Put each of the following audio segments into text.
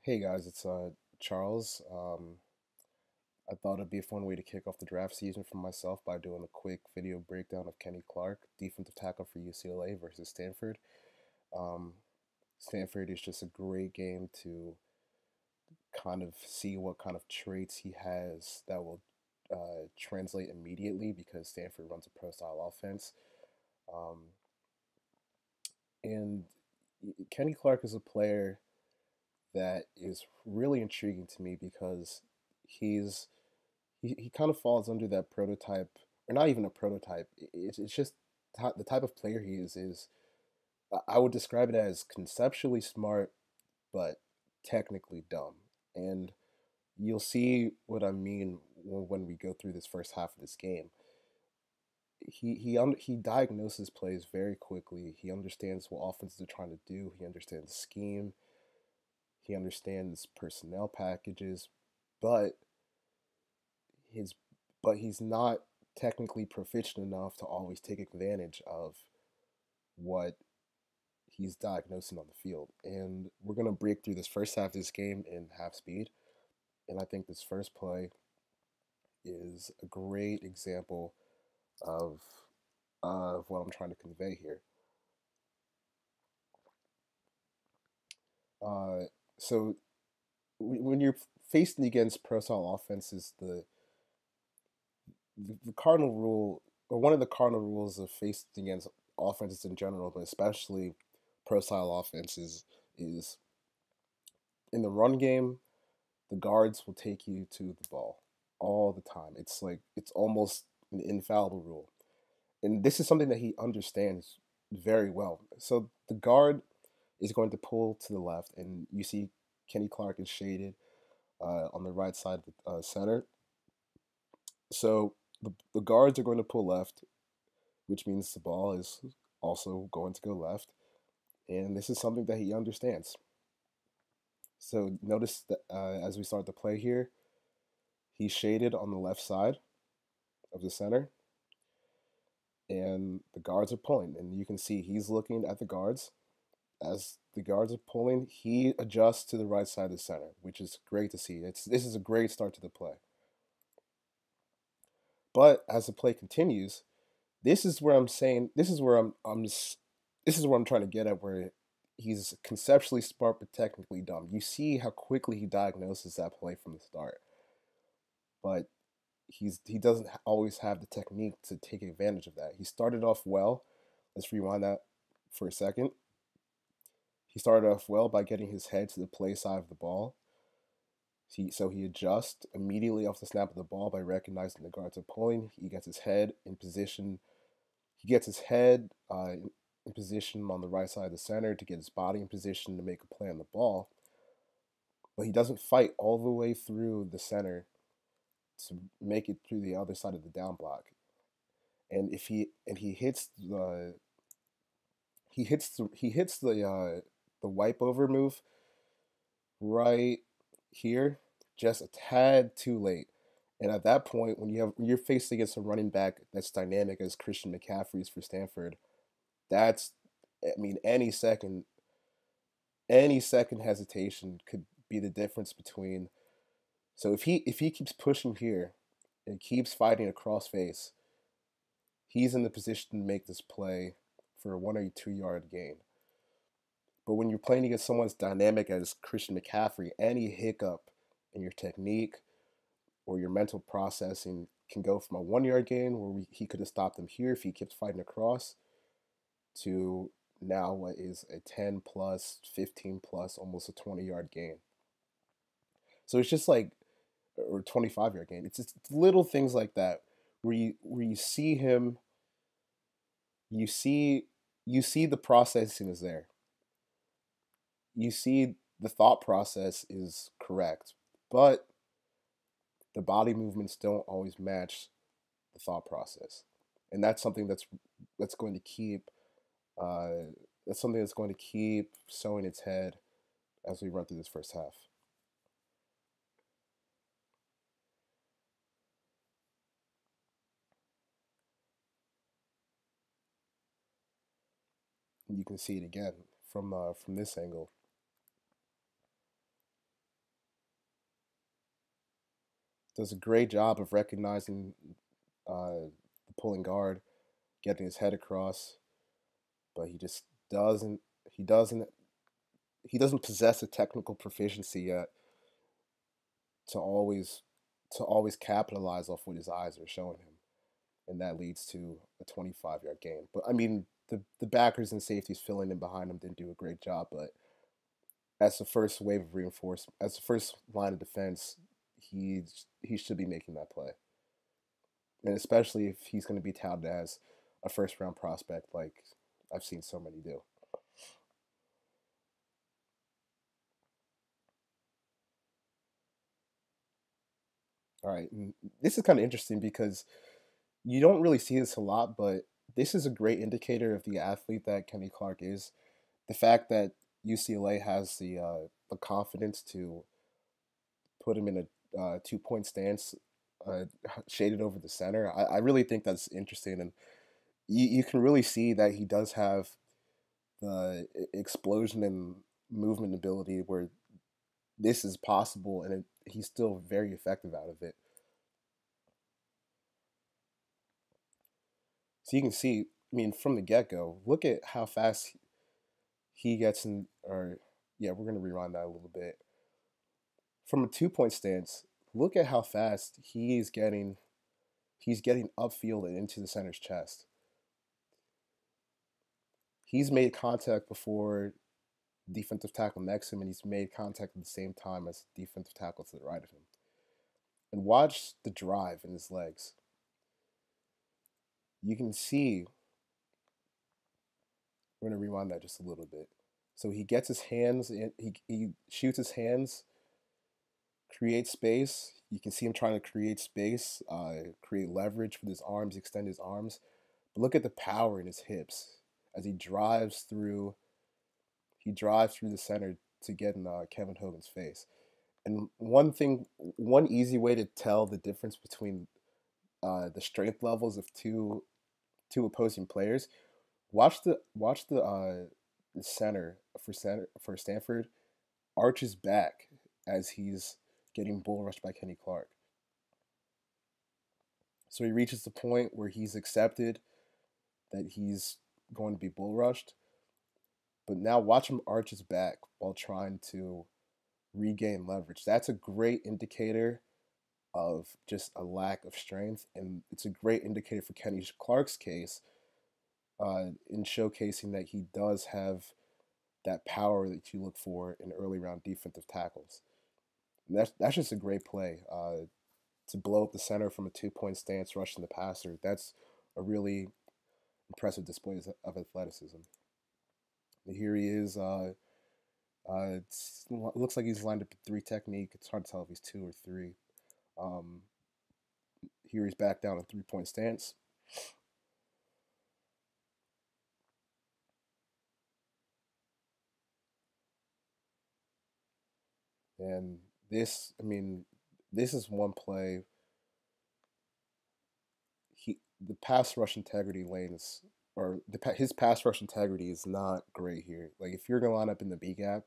Hey guys, it's Charles. I thought it'd be a fun way to kick off the draft season for myself by doing a quick video breakdown of Kenny Clark, defensive tackle for UCLA versus Stanford. Um, Stanford is just a great game to kind of see what kind of traits he has that will translate immediately because Stanford runs a pro style offense. Um, and Kenny Clark is a player that is really intriguing to me because he's he kind of falls under that prototype, or not even a prototype. It's just the type of player he is. I would describe it as conceptually smart, but technically dumb. And you'll see what I mean when we go through this first half of this game. He diagnoses plays very quickly. He understands what offenses are trying to do. He understands scheme. He understands personnel packages, but his but he's not technically proficient enough to always take advantage of what he's diagnosing on the field. And we're gonna break through this first half of this game in half speed. And I think this first play is a great example of what I'm trying to convey here. Uh, so when you're facing against pro style offenses, the cardinal rule, or one of the cardinal rules of facing against offenses in general, but especially pro style offenses, is in the run game, the guards will take you to the ball all the time. It's like it's almost an infallible rule. And this is something that he understands very well. So the guard is going to pull to the left, and you see Kenny Clark is shaded on the right side of the center. So the guards are going to pull left, which means the ball is also going to go left. And this is something that he understands. So notice that as we start the play here, he's shaded on the left side of the center, and the guards are pulling. And you can see he's looking at the guards. As the guards are pulling, he adjusts to the right side of the center, which is great to see. This is a great start to the play. But as the play continues, this is where I'm saying this is where I'm trying to get at, where he's conceptually smart but technically dumb. You see how quickly he diagnoses that play from the start, but he doesn't always have the technique to take advantage of that. He started off well. Let's rewind that for a second. He started off well by getting his head to the play side of the ball. So he adjusts immediately off the snap of the ball by recognizing the guards are pulling. He gets his head in position. He gets his head in position on the right side of the center to get his body in position to make a play on the ball. But he doesn't fight all the way through the center to make it through the other side of the down block. And if he hits the wipe over move right here just a tad too late. And at that point, when you're faced against a running back that's dynamic as Christian McCaffrey's for Stanford, that's I mean any second hesitation could be the difference between. So if he keeps pushing here and keeps fighting a cross face, he's in the position to make this play for a 1 or 2 yard gain. But when you're playing against someone as dynamic as Christian McCaffrey, any hiccup in your technique or your mental processing can go from a 1 yard gain where he could have stopped him here if he kept fighting across to now what is a 10 plus, 15 plus, almost a 20 yard gain. So it's just like, or 25 yard gain. It's just little things like that where you see him, you see you see the processing is there. You see the thought process is correct, but the body movements don't always match the thought process, and that's going to keep uh, that's something that's going to keep sowing its head as we run through this first half. And you can see it again from this angle. does a great job of recognizing the pulling guard, getting his head across, but he just doesn't. He doesn't. He doesn't possess a technical proficiency yet to always capitalize off what his eyes are showing him, and that leads to a 25-yard gain. But I mean, the backers and safeties filling in behind him didn't do a great job, but as the first wave of reinforcement, as the first line of defense, he should be making that play, and especially if he's going to be touted as a first round prospect, like I've seen so many do. All right, and this is kind of interesting because you don't really see this a lot, but this is a great indicator of the athlete that Kenny Clark is. The fact that UCLA has the confidence to put him in a 2 point stance, uh, shaded over the center. I really think that's interesting, and you can really see that he does have the explosion and movement ability where this is possible, and he's still very effective out of it. So you can see, I mean, from the get go, look at how fast he gets in. Or yeah, we're gonna rewind that a little bit. From a 2 point stance, look at how fast he's getting. He's getting upfield and into the center's chest. He's made contact before defensive tackle next to him, and he's made contact at the same time as defensive tackle to the right of him. And watch the drive in his legs. You can see. We're gonna rewind that just a little bit. So he gets his hands in. He shoots his hands, creates space. You can see him trying to create space, create leverage with his arms, extend his arms. But look at the power in his hips as he drives through. He drives through the center to get in Kevin Hogan's face. And one easy way to tell the difference between the strength levels of two opposing players. Watch the center for Stanford arches back as he's getting bull rushed by Kenny Clark. So he reaches the point where he's accepted that he's going to be bull rushed. But now watch him arch his back while trying to regain leverage. That's a great indicator of just a lack of strength, and it's a great indicator for Kenny Clark's case in showcasing that he does have that power that you look for in early round defensive tackles. And that's just a great play to blow up the center from a 2 point stance, rushing the passer. That's a really impressive display of athleticism. And here he is. It looks like he's lined up a three technique. It's hard to tell if he's two or three. Um, Here he's back down a 3 point stance. And this, I mean, this is one play. The pass rush integrity lanes, or his pass rush integrity is not great here. Like if you're gonna line up in the B gap,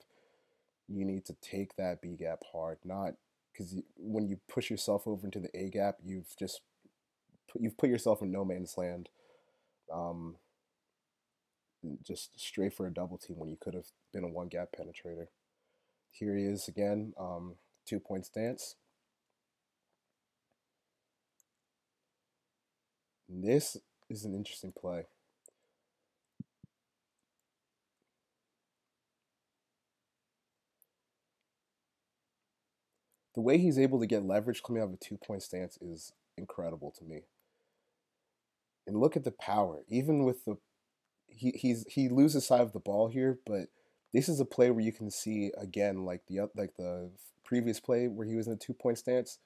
you need to take that B gap hard, not because when you push yourself over into the A gap, you've put yourself in no man's land. Um, just straight for a double team when you could have been a one gap penetrator. Here he is again, 2 point stance. And this is an interesting play. The way he's able to get leverage coming out of a 2 point stance is incredible to me. And look at the power. Even with the he loses sight of the ball here, but this is a play where you can see again like the previous play where he was in a 2 point stance.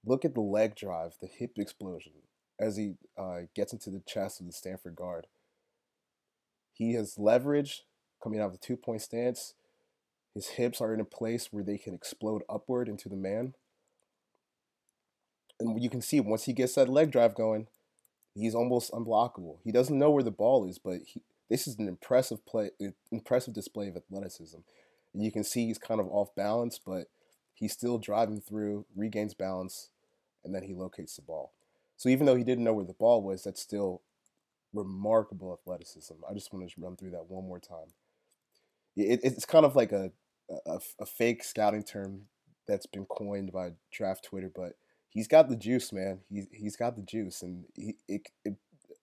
Look at the leg drive, the hip explosion as he gets into the chest of the Stanford guard. He has leverage coming out of the 2 point stance. His hips are in a place where they can explode upward into the man. And you can see once he gets that leg drive going, he's almost unblockable. He doesn't know where the ball is, but this is an impressive display of athleticism. And you can see he's kind of off balance, but he's still driving through, regains balance, and then he locates the ball. So even though he didn't know where the ball was, that's still remarkable athleticism. I just want to run through that one more time. It's kind of like a fake scouting term that's been coined by draft Twitter, but he's got the juice, man. He's got the juice, and it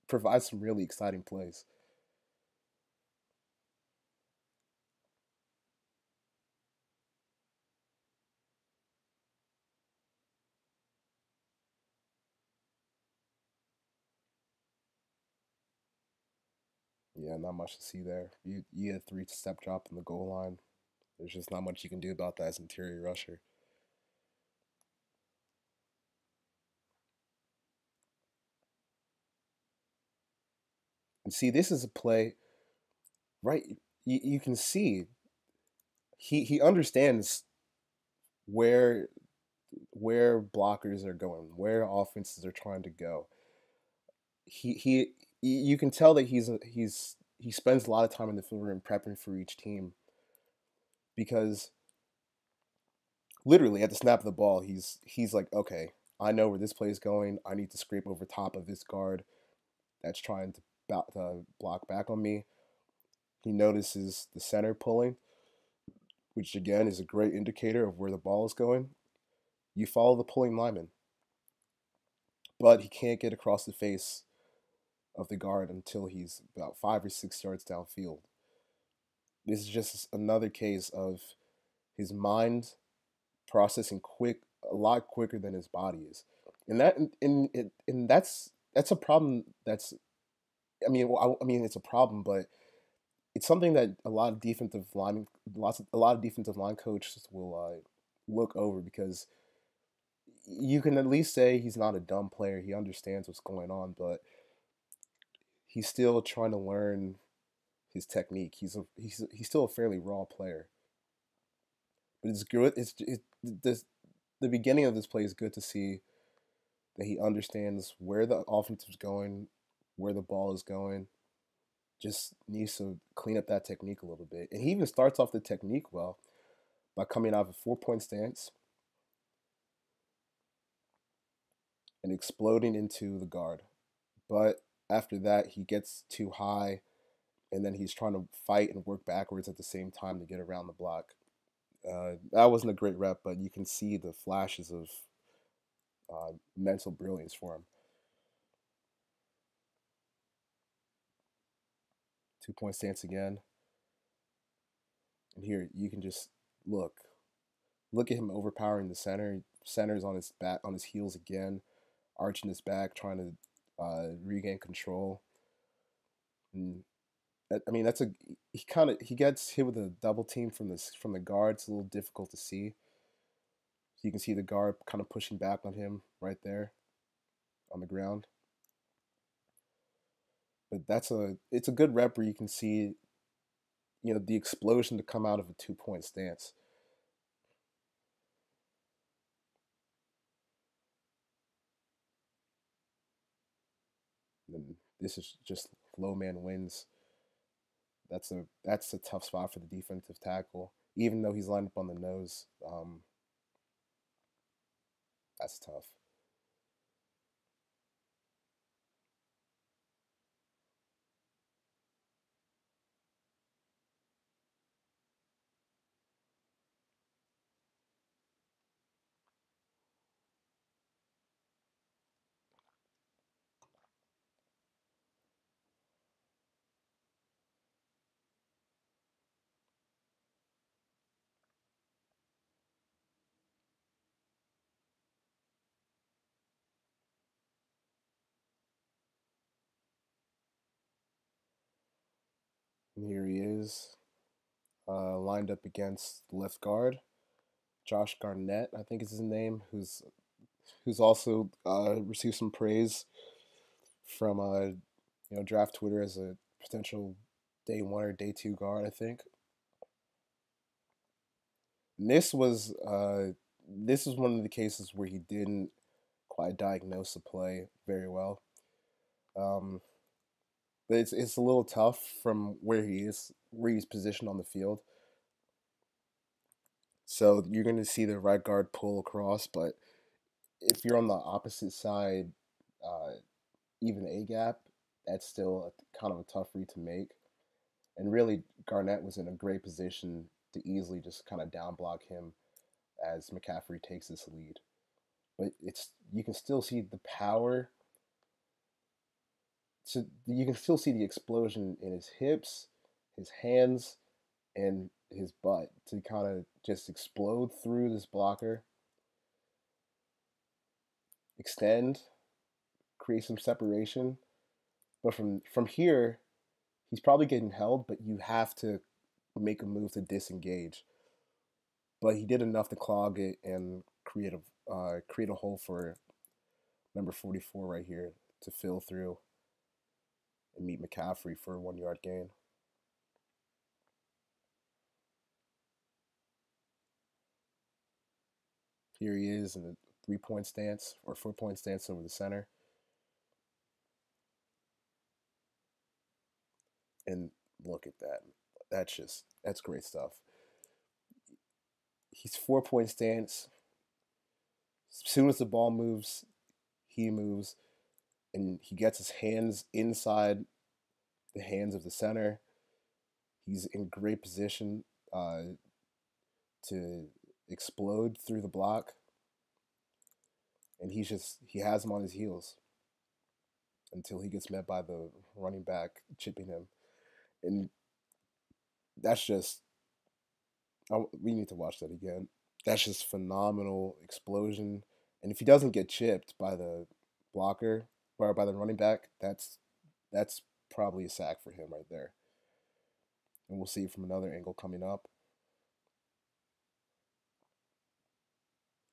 provides some really exciting plays. Yeah, not much to see there. You had three step drop in the goal line. There's just not much you can do about that as interior rusher. And see, this is a play, right? You can see he understands where where blockers are going, where offenses are trying to go. He you can tell that he spends a lot of time in the field room prepping for each team because literally at the snap of the ball, he's like, okay, I know where this play is going. I need to scrape over top of this guard that's trying to block back on me. He notices the center pulling, which again is a great indicator of where the ball is going. You follow the pulling lineman, but he can't get across the face of the guard until he's about 5 or 6 yards downfield. This is just another case of his mind processing a lot quicker than his body is, and that's a problem. I mean, it's a problem, but it's something that a lot of defensive line coaches will look over because you can at least say he's not a dumb player. He understands what's going on, but he's still trying to learn his technique. He's still a fairly raw player, but it's good. The beginning of this play is good to see that he understands where the offense is going, where the ball is going. Just needs to clean up that technique a little bit, and he even starts off the technique well by coming out of a 4 point stance and exploding into the guard. But after that, he gets too high, and then he's trying to fight and work backwards at the same time to get around the block. That wasn't a great rep, but you can see the flashes of mental brilliance for him. 2 point stance again, and here you can just look at him overpowering the center. Center's on his back, on his heels again, arching his back, trying to regain control. And I mean, that's a he gets hit with a double team from the guard. It's a little difficult to see. So you can see the guard kind of pushing back on him right there on the ground. But it's a good rep where you can see the explosion to come out of a 2 point stance. And this is just low man wins. That's a tough spot for the defensive tackle. Even though he's lined up on the nose, that's tough. And here he is, lined up against left guard Josh Garnett, I think is his name, who's also received some praise from draft Twitter as a potential day one or day two guard. I think. And this was one of the cases where he didn't quite diagnose the play very well. Um, but it's a little tough from where he's positioned on the field. So you're going to see the right guard pull across, but if you're on the opposite side, uh, even a gap, that's still kind of a tough read to make. And really, Garnett was in a great position to easily just kind of down block him as McCaffrey takes this lead. But it's you can still see the power. So you can still see the explosion in his hips, his hands, and his butt to kind of just explode through this blocker, extend, create some separation. But from here, he's probably getting held, but you have to make a move to disengage. But he did enough to clog it and create a hole for number 44 right here to fill through and meet McCaffrey for a 1 yard gain. Here he is in the 3 point stance or 4 point stance over the center. And look at that. That's great stuff. He's 4 point stance. As soon as the ball moves, he moves and he gets his hands inside the hands of the center. He's in great position to explode through the block, and he has him on his heels until he gets met by the running back chipping him, and that's just we need to watch that again. That's just phenomenal explosion, and if he doesn't get chipped by the blocker or by the running back, that's probably a sack for him right there, and we'll see from another angle coming up.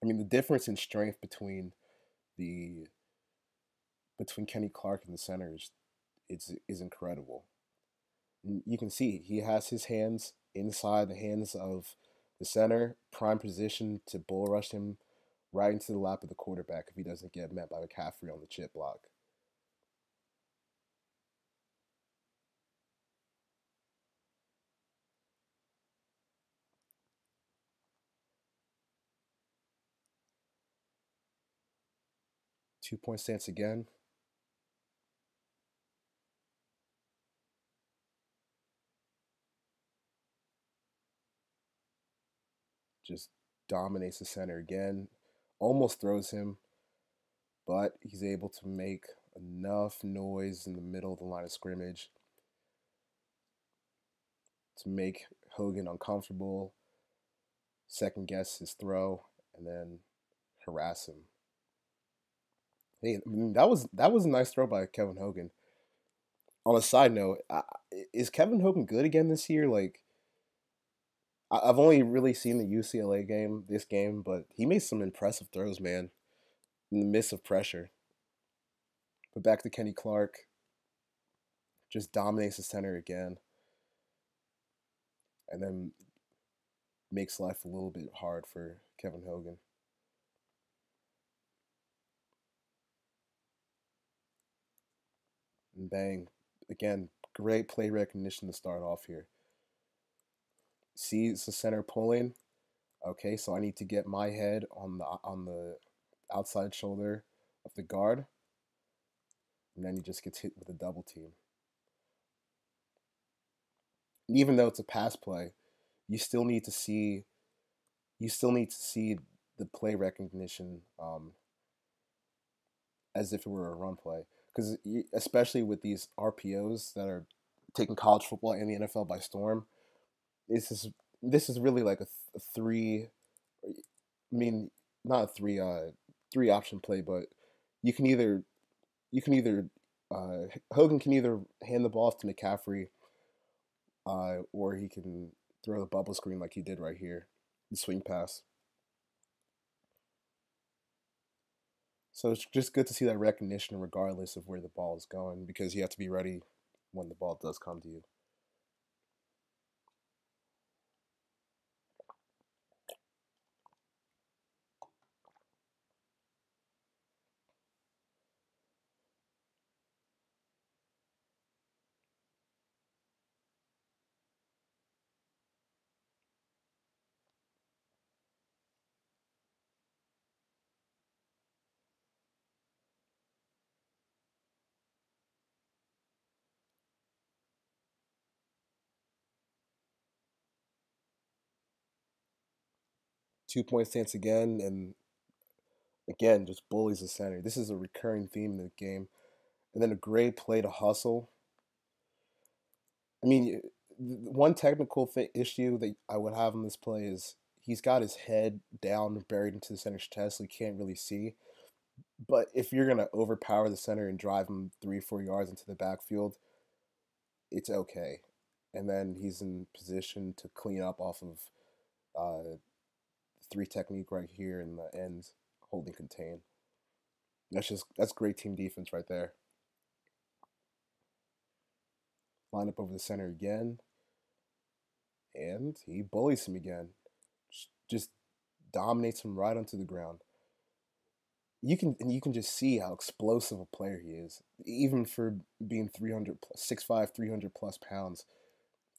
I mean, the difference in strength the between Kenny Clark and the centers is incredible. And you can see he has his hands inside the hands of the center, prime position to bull rush him right into the lap of the quarterback if he doesn't get met by McCaffrey on the chip block. 2 point stance again. Just dominates the center again. Almost throws him, but he's able to make enough noise in the middle of the line of scrimmage to make Hogan uncomfortable, second guess his throw, and then harass him. Hey, I mean, that was a nice throw by Kevin Hogan. On a side note, is Kevin Hogan good again this year? Like, I've only really seen the UCLA game, this game, but he made some impressive throws, man, in the midst of pressure. But back to Kenny Clark, just dominates the center again, and then makes life a little bit hard for Kevin Hogan. And bang, again, great play recognition to start off here. Sees the center pulling. Okay, so I need to get my head on the outside shoulder of the guard, and then he just gets hit with a double team. And even though it's a pass play, you still need to see you still need to see the play recognition as if it were a run play, because especially with these RPOs that are taking college football and the NFL by storm, this is this is really like a three. I mean, not a three option play, but you can either you can either Hogan can either hand the ball off to McCaffrey, or he can throw the bubble screen like he did right here, the swing pass. So it's just good to see that recognition regardless of where the ball is going, because you have to be ready when the ball does come to you. 2 point stance again, and again just bullies the center. This is a recurring theme in the game. And then a great play to hustle. I mean, one technical issue that I would have in this play is he's got his head down, buried into the center's chest, so he can't really see. But if you're gonna overpower the center and drive him 3 or 4 yards into the backfield, it's okay. And then he's in position to clean up off of three technique right here in the end, holding contain. That's great team defense right there. Line up over the center again, and he bullies him again. Just dominates him right onto the ground. You can just see how explosive a player he is, even for being 300 plus, 6'5", 300 plus pounds.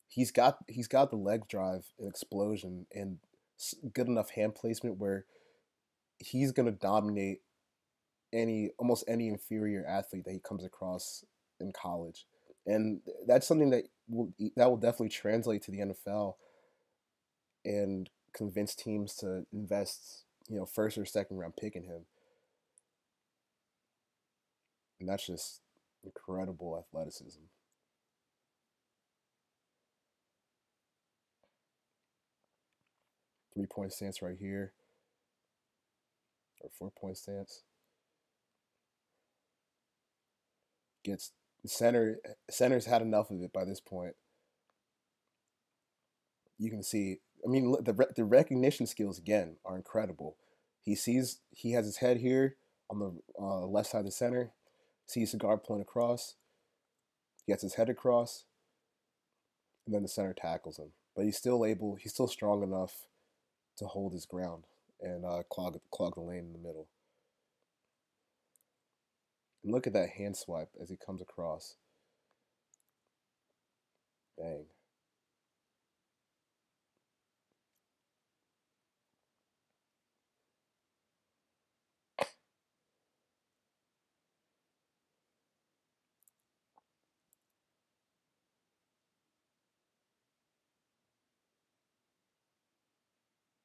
He's got the leg drive and explosion and good enough hand placement where he's gonna dominate almost any inferior athlete that he comes across in college, and that's something that will definitely translate to the NFL and convince teams to invest first or second round pick in him, and that's just incredible athleticism. 3 point stance right here, or 4 point stance. Gets center's had enough of it by this point. You can see. I mean, the recognition skills again are incredible. He has his head here on the left side of the center. Sees the guard pulling across. He gets his head across, and then the center tackles him. But He's still strong enough to hold his ground and clog the lane in the middle. And look at that hand swipe as he comes across. Bang.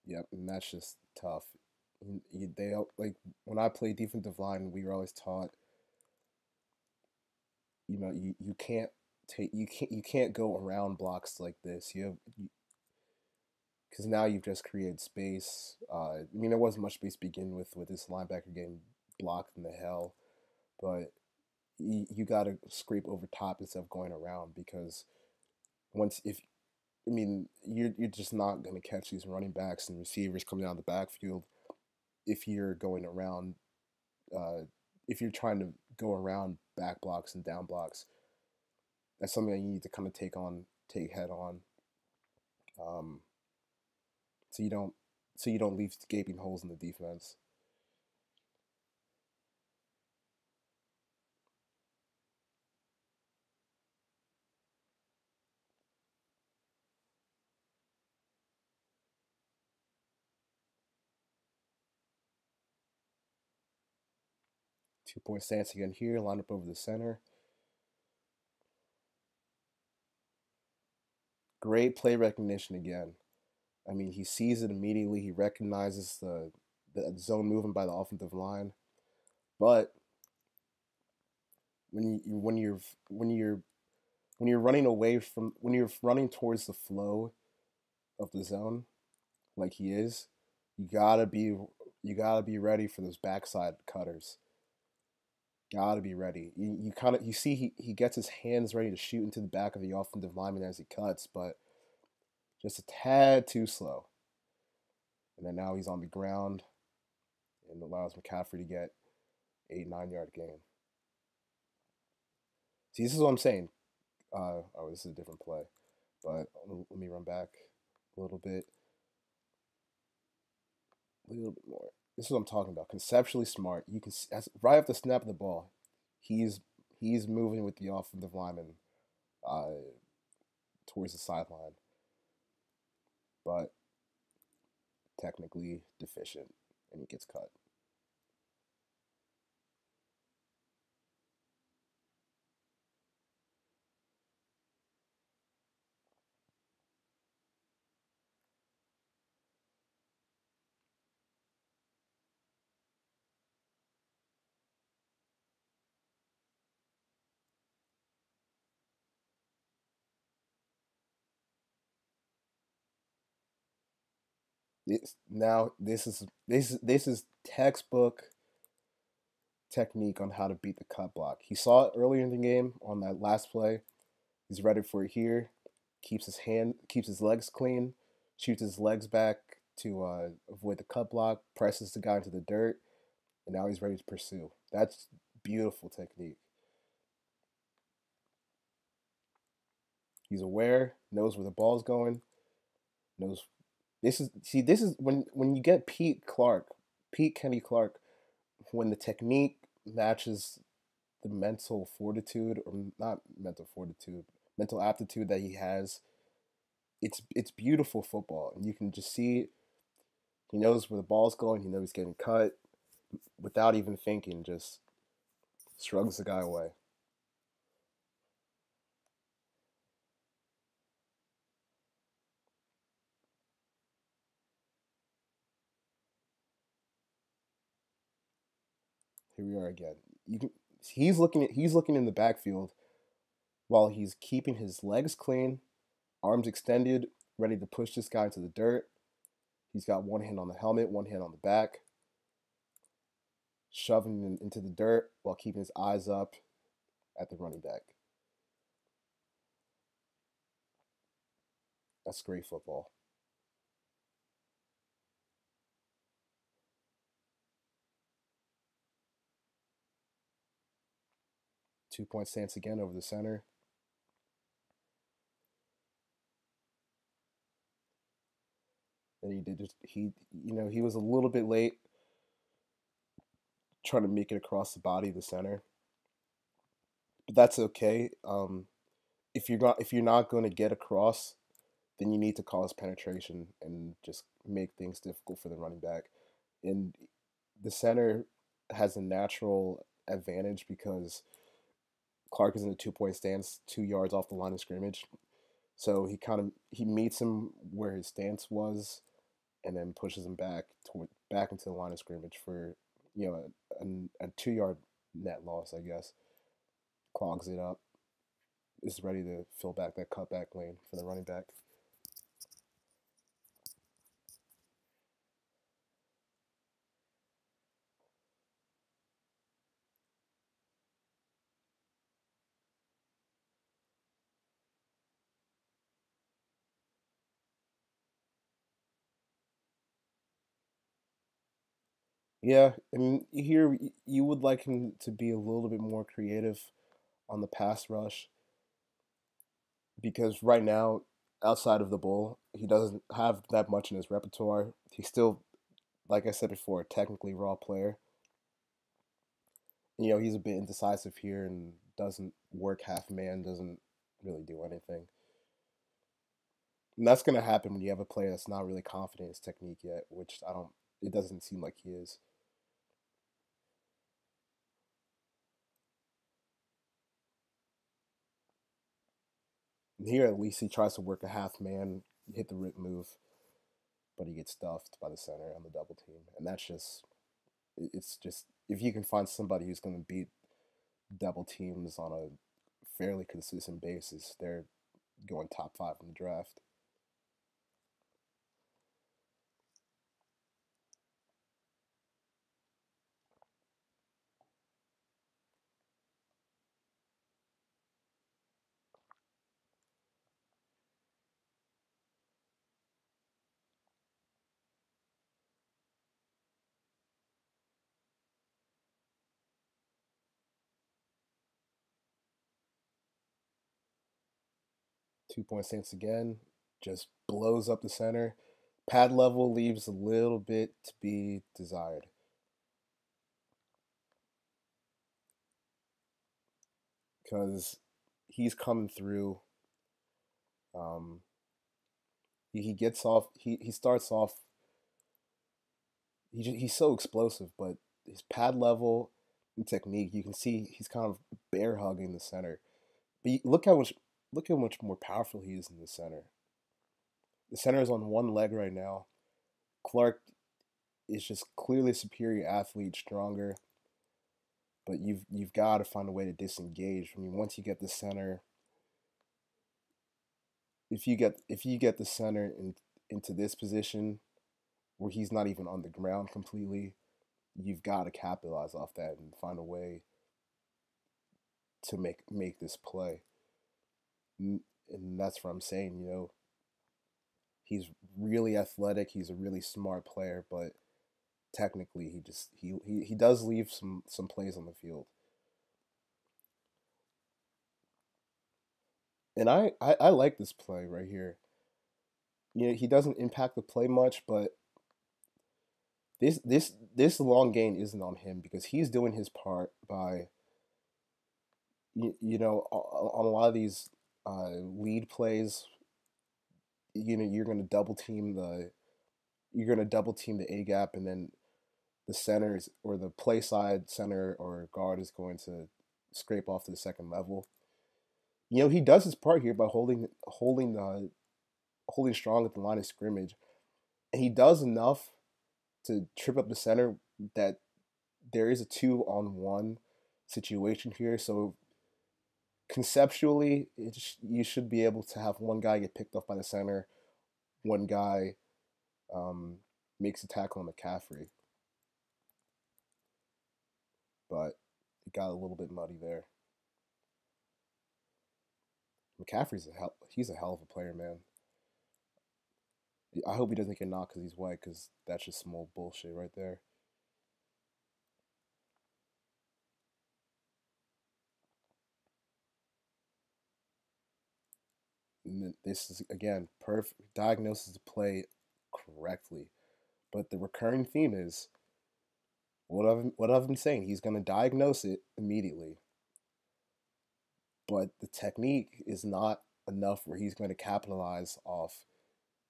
Yep, and that's just tough. Like when I played defensive line, we were always taught, you can't you can't go around blocks like this. Because now you've just created space. I mean, there wasn't much space to begin with this linebacker getting blocked in the hell, but you got to scrape over top instead of going around because once if I mean, you're just not going to catch these running backs and receivers coming out of the backfield if you're going around. Uh, if you're trying to go around back blocks and down blocks, that's something that you need to kind of take head on, um, so you don't leave gaping holes in the defense. 2 point stance again here, line up over the center. Great play recognition again. I mean, he sees it immediately. He recognizes the zone movement by the offensive line. But when you're running away from when you're running towards the flow of the zone, like he is, you gotta be you gotta be ready for those backside cutters. Gotta be ready. You see he gets his hands ready to shoot into the back of the offensive lineman as he cuts, but just a tad too slow. And then now he's on the ground and allows McCaffrey to get 8, 9 yard gain. See, this is what I'm saying. Oh, this is a different play, but let me run back a little bit, more. This is what I'm talking about. Conceptually smart. You can right off the snap of the ball, he's he's moving with the offensive lineman uh, towards the sideline, but technically deficient, and he gets cut. This is textbook technique on how to beat the cut block. He saw it earlier in the game on that last play. He's ready for it here. Keeps his legs clean, shoots his legs back to avoid the cut block, presses the guy into the dirt, and now he's ready to pursue. That's beautiful technique. He's aware, knows where the ball's going, knows this is when you get Pete Kenny Clark, when the technique matches the mental fortitude, or not mental fortitude, mental aptitude that he has, it's beautiful football, and you can just see he knows where the ball's going. He knows he's getting cut without even thinking. Just shrugs the guy away. Here we are again. You can he's looking in the backfield while he's keeping his legs clean, arms extended, ready to push this guy into the dirt. He's got one hand on the helmet, one hand on the back, shoving him into the dirt while keeping his eyes up at the running back. That's great football. 2 point stance again over the center. And he was a little bit late trying to make it across the body of the center, but that's okay. If you're not going to get across, then you need to cause penetration and just make things difficult for the running back. And the center has a natural advantage because Clark is in a 2 point stance, 2 yards off the line of scrimmage. So he meets him where his stance was, and then pushes him back into the line of scrimmage for a 2 yard net loss, I guess. Clogs it up. Is ready to fill back that cutback lane for the running back. Yeah, I mean, here you would like him to be a little bit more creative on the pass rush because right now, outside of the bull, he doesn't have that much in his repertoire. He's still, like I said before, a technically raw player. He's a bit indecisive here and doesn't work half man, doesn't really do anything. And that's going to happen when you have a player that's not really confident in his technique yet, which I don't, it doesn't seem like he is. And here, at least he tries to work a half man, hit the rip move, but he gets stuffed by the center on the double team. And it's just, if you can find somebody who's going to beat double teams on a fairly consistent basis, they're going top five in the draft. 2 point stance again, just blows up the center. Pad level leaves a little bit to be desired because he's coming through. Um, he gets off. He starts off. He's so explosive, but his pad level and technique, you can see he's kind of bear hugging the center. But look how much more powerful he is in the center. The center is on one leg right now. Clark is just clearly a superior athlete, stronger, but you've got to find a way to disengage. I mean, once you get the center, if you get the center into this position, where he's not even on the ground completely, you've got to capitalize off that and find a way to make this play. And that's what I'm saying. He's really athletic. He's a really smart player, but technically, he does leave some plays on the field. And I like this play right here. He doesn't impact the play much, but this long gain isn't on him because he's doing his part by on a lot of these lead plays. You're going to double team the A gap, and then the centers or the play side center or guard is going to scrape off to the second level. He does his part here by holding strong at the line of scrimmage, and he does enough to trip up the center that there is a 2-on-1 situation here. So conceptually, you should be able to have one guy get picked up by the center, one guy makes a tackle on McCaffrey, but it got a little bit muddy there. He's a hell of a player, man. I hope he doesn't get knocked because he's white, because that's just some old bullshit right there. And this is again perfect diagnosis to play correctly, but the recurring theme is what I've been saying. He's going to diagnose it immediately, but the technique is not enough where he's going to capitalize off.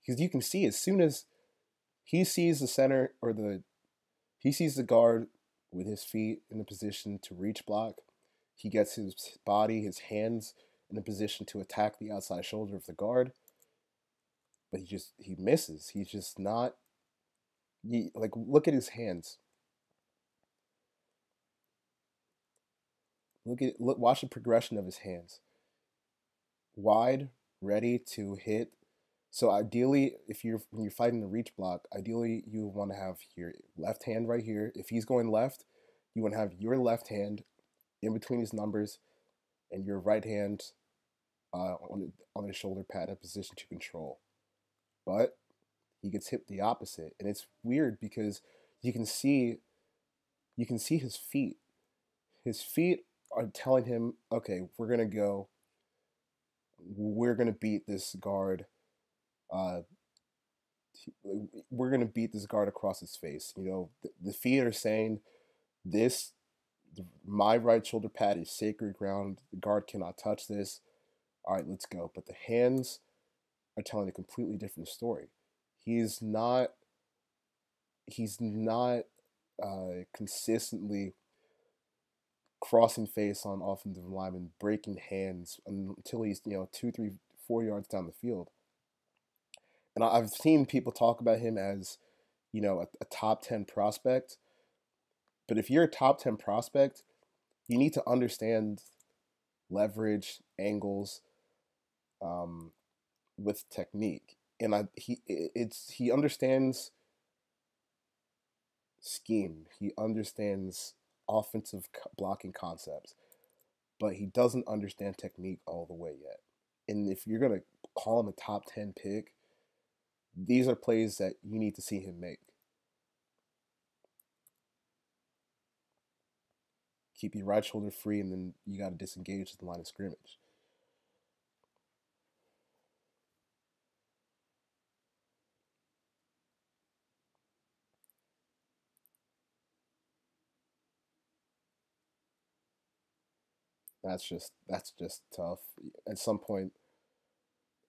Because you can see as soon as he sees the center or he sees the guard with his feet in the position to reach block, he gets his body, his hands in a position to attack the outside shoulder of the guard, but he misses. He's just not. Like, look at his hands. Watch the progression of his hands. Wide, ready to hit. So ideally, when you're fighting the reach block, ideally you want to have your left hand right here. If he's going left, you want to have your left hand in between his numbers and your right hand on his shoulder pad in a position to control. But he gets hit the opposite, and it's weird because you can see his feet. His feet are telling him, okay, we're gonna go. We're gonna beat this guard. Uh, we're gonna beat this guard across his face. The feet are saying this. My right shoulder pad is sacred ground. The guard cannot touch this. All right, let's go. But the hands are telling a completely different story. He's not. He's not consistently crossing face on offensive linemen, breaking hands until he's 2, 3, 4 yards down the field. And I've seen people talk about him as a top 10 prospect. But if you're a top 10 prospect, you need to understand leverage, angles, um, with technique. And he understands scheme. He understands offensive blocking concepts, but he doesn't understand technique all the way yet. And if you're gonna call him a top 10 pick, these are plays that you need to see him make. Keep your right shoulder free, and then you got to disengage the line of scrimmage. That's just tough. At some point,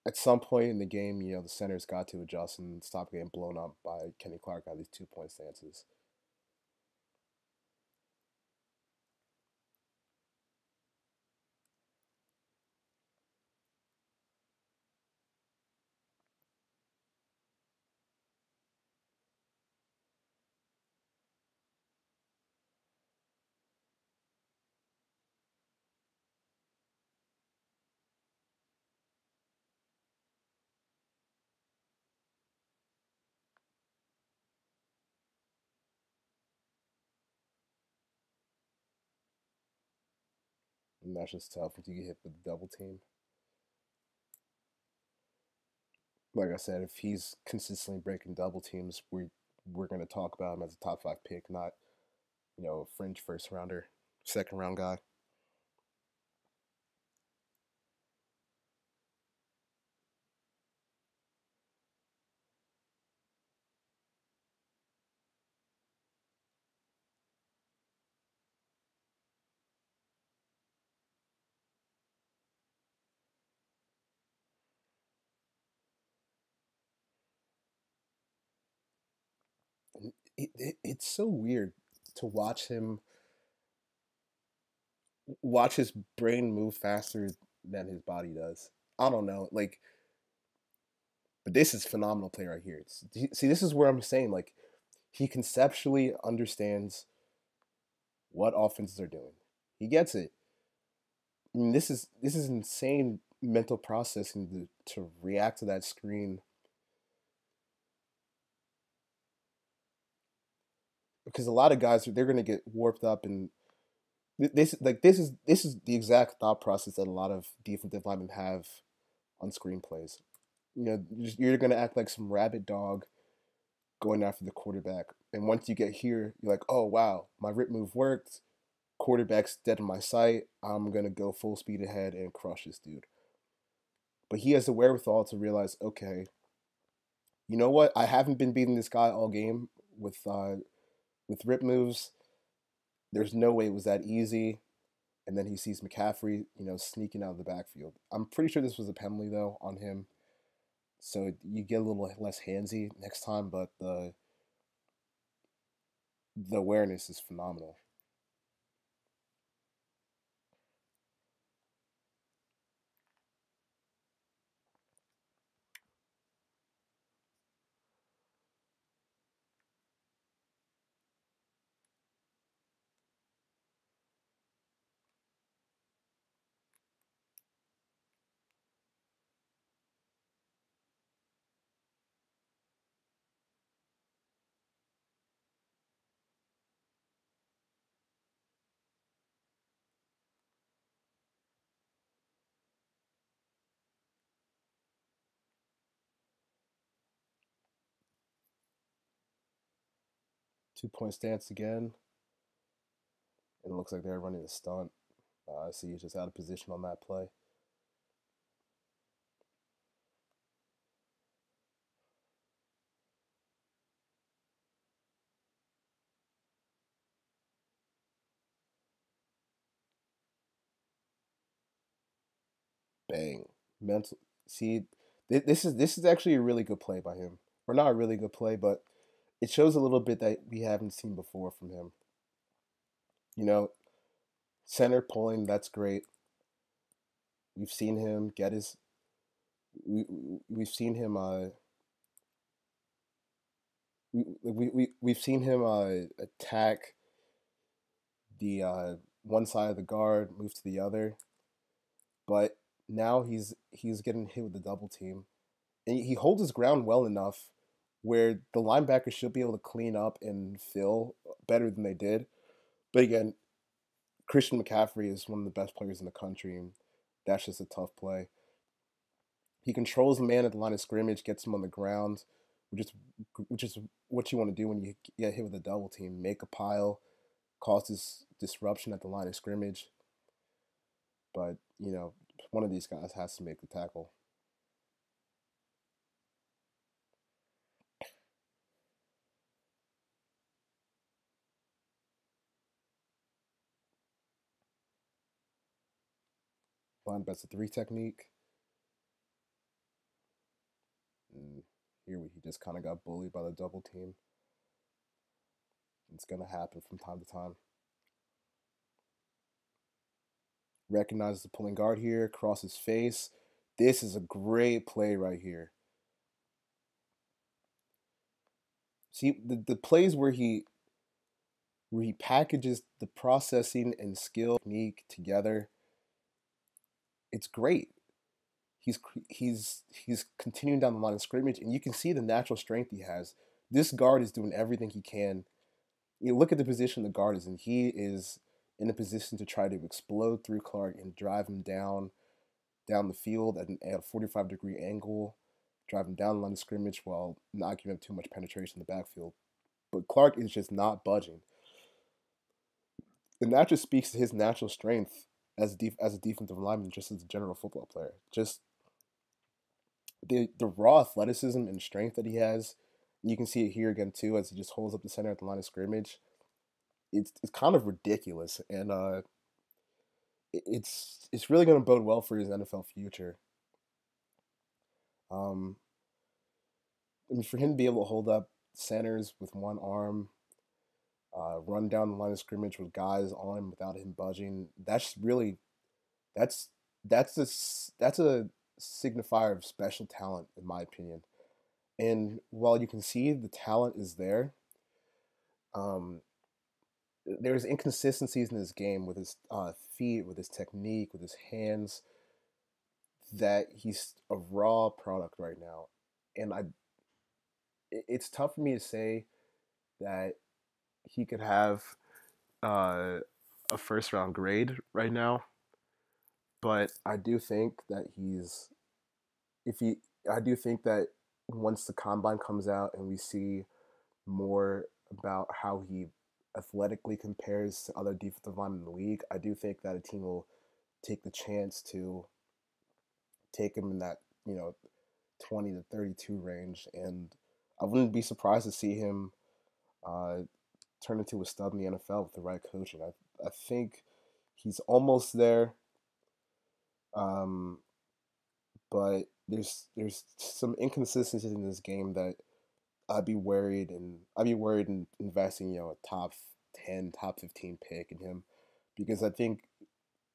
at some point in the game, the center's got to adjust and stop getting blown up by Kenny Clark on these 2-point stances. And that's just tough when you get hit with a double team. Like I said, if he's consistently breaking double teams, we're gonna talk about him as a top five pick, not a fringe first rounder, second round guy. It's so weird to watch his brain move faster than his body does. I don't know, like, but this is phenomenal play right here. See, this is where I'm saying like he conceptually understands what offenses are doing. He gets it. I mean, this is insane mental processing to react to that screen because a lot of guys they're gonna get warped up and this is the exact thought process that a lot of defensive linemen have on screenplays. You're gonna act like some rabid dog going after the quarterback, and once you get here, you're like, oh wow, my rip move worked. Quarterback's dead in my sight. I'm gonna go full speed ahead and crush this dude. But he has the wherewithal to realize, okay, you know what? I haven't been beating this guy all game with rip moves. There's no way it was that easy. And then he sees McCaffrey, sneaking out of the backfield. I'm pretty sure this was a penalty though on him, so you get a little less handsy next time. But the awareness is phenomenal. 2 point stance again, and it looks like they're running a stunt. I see he's just out of position on that play. Bang. Mental. See, this is actually a really good play by him. Or not a really good play, but it shows a little bit that we haven't seen before from him. You know, center pulling, that's great. We've seen him get his. We've seen him. We've seen him attack the one side of the guard, move to the other, but now he's getting hit with the double team, and he holds his ground well enough where the linebackers should be able to clean up and fill better than they did. But again, Christian McCaffrey is one of the best players in the country, and that's just a tough play. He controls the man at the line of scrimmage, gets him on the ground, which is which is what you want to do when you get hit with a double team. Make a pile, causes disruption at the line of scrimmage. But one of these guys has to make the tackle. Line bets a three technique. And here he just kind of got bullied by the double team. It's gonna happen from time to time. Recognizes the pulling guard here, crosses face. This is a great play right here. See the plays where he packages the processing and skill technique together. It's great. He's continuing down the line of scrimmage, and you can see the natural strength he has. This guard is doing everything he can. You look at the position the guard is in. He is in a position to try to explode through Clark and drive him down the field at a 45-degree angle, drive him down the line of scrimmage while not giving up too much penetration in the backfield. But Clark is just not budging, and that just speaks to his natural strength as a defensive lineman, just as a general football player. Just the raw athleticism and strength that he has. You can see it here again too, as he just holds up the center at the line of scrimmage. It's kind of ridiculous, and it's really going to bode well for his NFL future. Um, I mean, for him to be able to hold up centers with one arm, run down the line of scrimmage with guys on him without him budging, that's that's a that's a signifier of special talent, in my opinion. And while you can see the talent is there, um, there's inconsistencies in his game with his feet, with his technique, with his hands, that he's a raw product right now. And it's tough for me to say that he could have uh, a first round grade right now, but I do think that if he, I do think that once the combine comes out and we see more about how he athletically compares to other defensive linemen in the league, I do think that a team will take the chance to take him in that, 20 to 32 range. And I wouldn't be surprised to see him uh, turn into a stud in the NFL with the right coaching. I think he's almost there, um, but there's some inconsistencies in this game that I'd be worried in investing, a top 10, top 15 pick in him, because I think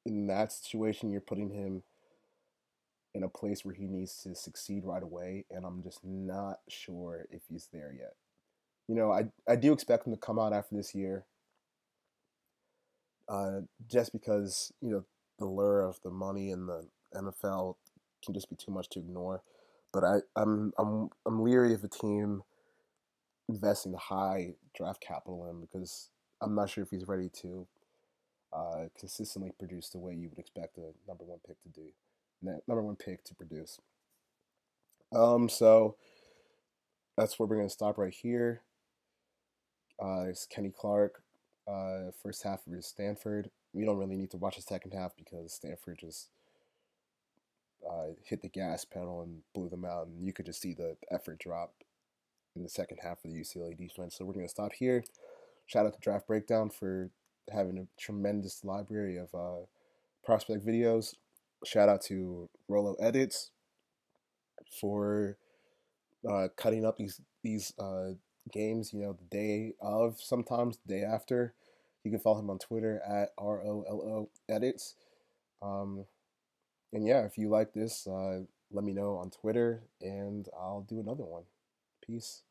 in that situation you're putting him in a place where he needs to succeed right away, and I'm just not sure if he's there yet. I do expect him to come out after this year, just because the lure of the money in the NFL can just be too much to ignore. But I'm leery of a team investing high draft capital in, because I'm not sure if he's ready to consistently produce the way you would expect a number one pick to do, number one pick to produce. So that's where we're gonna stop right here. It's Kenny Clark, first half of his Stanford. We don't really need to watch the second half because Stanford just hit the gas pedal and blew them out, and you could just see the effort drop in the second half of the UCLA defense. So we're gonna stop here. Shout out to Draft Breakdown for having a tremendous library of prospect videos. Shout out to Rolo Edits for cutting up these games. The day of, sometimes the day after. You can follow him on Twitter at ROLO Edits. Um, and yeah, if you like this, let me know on Twitter, and I'll do another one. Peace.